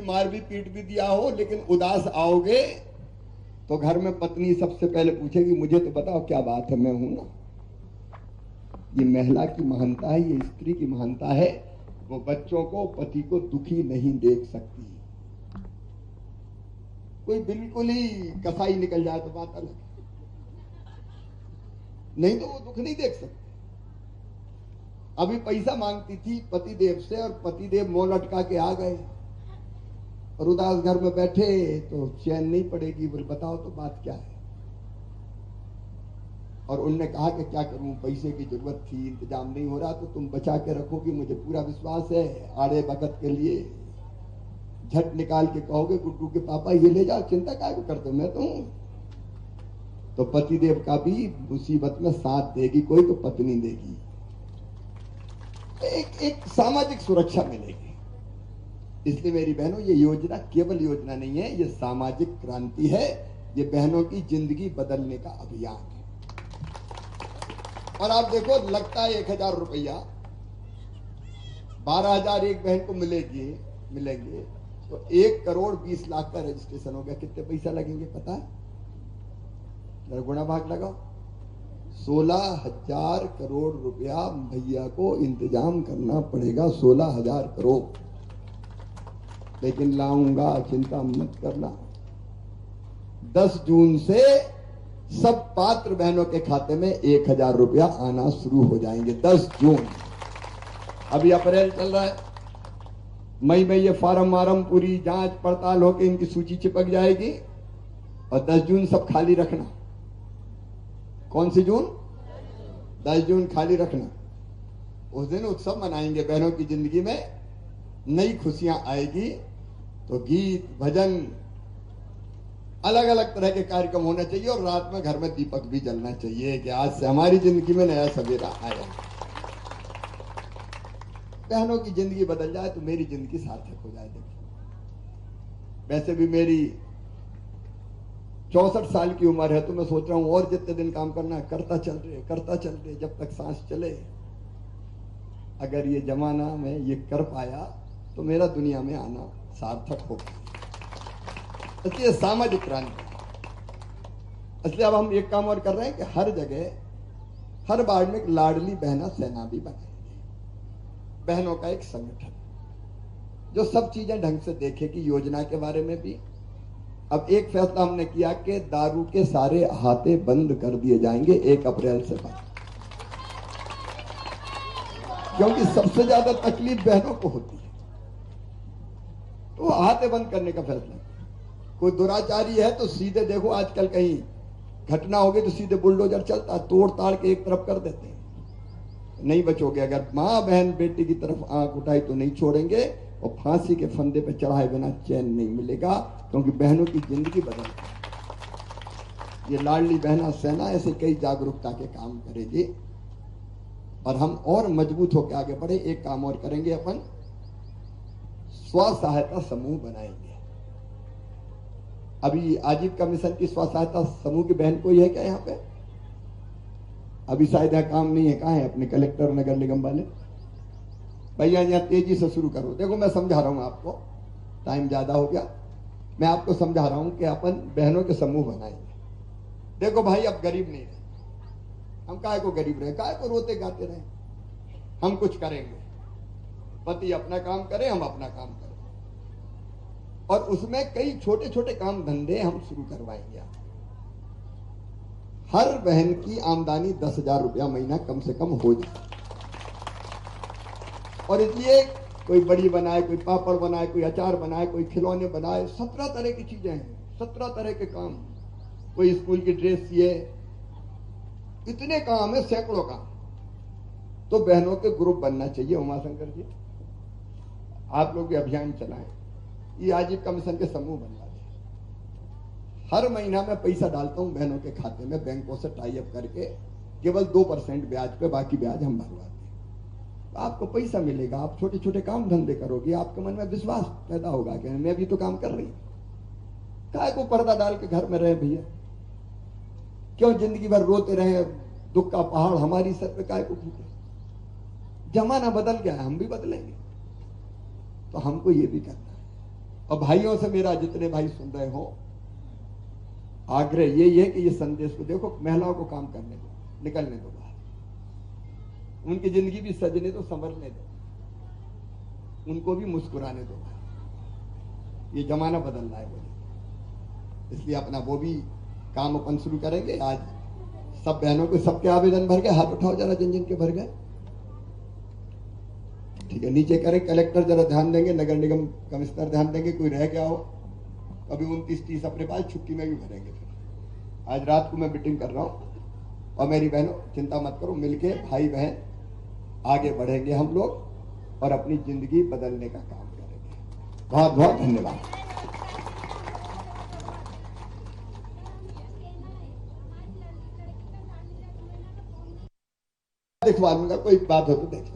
मार भी पीट भी दिया हो, लेकिन उदास आओगे तो घर में पत्नी सबसे पहले पूछेगी मुझे तो बताओ क्या बात है, मैं हूं ना। ये महिला की महानता है, ये स्त्री की महानता है। वो बच्चों को, पति को दुखी नहीं देख सकती। कोई बिल्कुल ही कसाई निकल जाए तो बात अलग, नहीं तो वो दुख नहीं देख सकती। अभी पैसा मांगती थी पतिदेव से और पतिदेव मोह लटका के आ गए और उदास घर में बैठे तो चैन नहीं पड़ेगी। बोले बताओ तो बात क्या है। और उनने कहा कि क्या करूं, पैसे की जरूरत थी, इंतजाम नहीं हो रहा, तो तुम बचा के रखोगी, मुझे पूरा विश्वास है। आड़े वक्त के लिए झट निकाल के कहोगे गुड्डू के पापा ये ले जाओ, चिंता क्या करते हो, मैं तो हूं। तो पतिदेव का भी मुसीबत में साथ देगी कोई तो पत्नी देगी। एक सामाजिक सुरक्षा मिलेगी। इसलिए मेरी बहनों, ये योजना केवल योजना नहीं है, ये सामाजिक क्रांति है। ये बहनों की जिंदगी बदलने का अभियान है। और आप देखो, लगता है 1000 रुपया, 12,000 एक बहन को मिलेंगे तो 1,20,00,000 का रजिस्ट्रेशन हो गया। कितने पैसा लगेंगे पता है? गुणा भाग लगाओ। 16,000 करोड़ रुपया भैया को इंतजाम करना पड़ेगा। 16,000 करोड़। लेकिन लाऊंगा, चिंता मत करना। 10 जून से सब पात्र बहनों के खाते में 1,000 रुपया आना शुरू हो जाएंगे। 10 जून। अभी अप्रैल चल रहा है, मई में ये फार्म वारम पूरी जांच पड़ताल होकर इनकी सूची चिपक जाएगी और 10 जून सब खाली रखना। कौन सी जून? 10 जून खाली रखना। उस दिन उत्सव मनाएंगे, बहनों की जिंदगी में नई खुशियां आएगी। तो गीत, भजन, अलग अलग तरह के कार्यक्रम होना चाहिए और रात में घर में दीपक भी जलना चाहिए कि आज से हमारी जिंदगी में नया सवेरा आया। बहनों की जिंदगी बदल जाए तो मेरी जिंदगी सार्थक हो जाए। देखिए, वैसे भी मेरी 64 साल की उम्र है, तो मैं सोच रहा हूं और जितने दिन काम करना है करता चल रहे जब तक सांस चले। अगर ये जमाना में ये कर पाया तो मेरा दुनिया में आना सार्थक होगा। इसलिए सामाजिक क्रांति। इसलिए अब हम एक काम और कर रहे हैं कि हर जगह, हर वार्ड में एक लाडली बहना सेना भी बनाएंगे। बहनों का एक संगठन जो सब चीजें ढंग से देखेगी। योजना के बारे में भी अब एक फैसला हमने किया कि दारू के सारे अहाते बंद कर दिए जाएंगे 1 अप्रैल से बाद, क्योंकि सबसे ज्यादा तकलीफ बहनों को होती है। तो अहाते बंद करने का फैसला। कोई दुराचारी है तो सीधे देखो, आजकल कहीं घटना होगी तो सीधे बुलडोजर चलता, तोड़ ताड़ के एक तरफ कर देते हैं। नहीं बचोगे। अगर मां बहन बेटी की तरफ आंख उठाई तो नहीं छोड़ेंगे और फांसी के फंदे पे चढ़ाए बिना चैन नहीं मिलेगा, क्योंकि बहनों की जिंदगी बदल। ये लाडली बहना सेना ऐसे कई जागरूकता के काम करेगी और हम और मजबूत होकर आगे बढ़े। एक काम और करेंगे, अपन स्व सहायता समूह बनाएंगे। अभी आजीविका मिशन की स्व सहायता समूह की बहन कोई है क्या यहाँ पे? अभी शायद यहाँ काम नहीं है। कहाँ है अपने कलेक्टर, नगर निगम वाले? भैया यहाँ तेजी से शुरू करो। देखो, मैं समझा रहा हूं आपको, टाइम ज्यादा हो गया। मैं आपको समझा रहा हूं कि अपन बहनों के समूह बनाएंगे। देखो भाई, अब गरीब नहीं रहे हम। काहे को गरीब रहे, काहे को रोते गाते रहे? हम कुछ करेंगे। पति अपना काम करे, हम अपना काम करें, और उसमें कई छोटे छोटे काम धंधे हम शुरू करवाएंगे। हर बहन की आमदनी 10,000 रुपया महीना कम से कम हो जाए। और इसलिए कोई बड़ी बनाए, कोई पापड़ बनाए, कोई अचार बनाए, कोई खिलौने बनाए। 17 तरह की चीजें हैं, 17 तरह के काम। कोई स्कूल की ड्रेस सिए, इतने काम है, सैकड़ों काम। तो बहनों के ग्रुप बनना चाहिए। उमाशंकर जी, आप लोग भी अभियान चलाएं, ये आजीविका मिशन के समूह बनवा दें। हर महीना मैं पैसा डालता हूं बहनों के खाते में, बैंकों से टाई अप करके, केवल 2% ब्याज पे, बाकी ब्याज हम भरवाते हैं। तो आपको पैसा मिलेगा, आप छोटे छोटे काम धंधे करोगे, आपके मन में विश्वास पैदा होगा कि मैं भी तो काम कर रही हूं। काय को पर्दा डाल के घर में रहे भैया? क्यों जिंदगी भर रोते रहे, दुख का पहाड़ हमारी सर पे काय को फूटे? जमाना बदल गया है, हम भी बदलेंगे। तो हमको ये भी करना है। और भाइयों से मेरा, जितने भाई सुन रहे हो, आग्रह यही है कि ये संदेश को देखो, महिलाओं को काम करने दो, निकलने दो बाहर, उनकी जिंदगी भी सजने दो, संवरने दो, उनको भी मुस्कुराने दो। ये जमाना बदल रहा है बोले, इसलिए अपना वो भी काम अपन शुरू करेंगे। आज सब बहनों को, सबके आवेदन भर गए, हाथ उठाओ जरा जिन जिन के भर गए। ठीक है, नीचे करें। कलेक्टर जरा ध्यान देंगे, नगर निगम कमिश्नर ध्यान देंगे, कोई रह गया हो अभी 29-30 अपने पास, छुट्टी में भी भरेंगे। फिर आज रात को मैं मीटिंग कर रहा हूं, और मेरी बहनों चिंता मत करो, मिलके भाई बहन आगे बढ़ेंगे हम लोग और अपनी जिंदगी बदलने का काम करेंगे। बहुत बहुत धन्यवाद। दिखवा दूंगा, कोई बात हो तो देख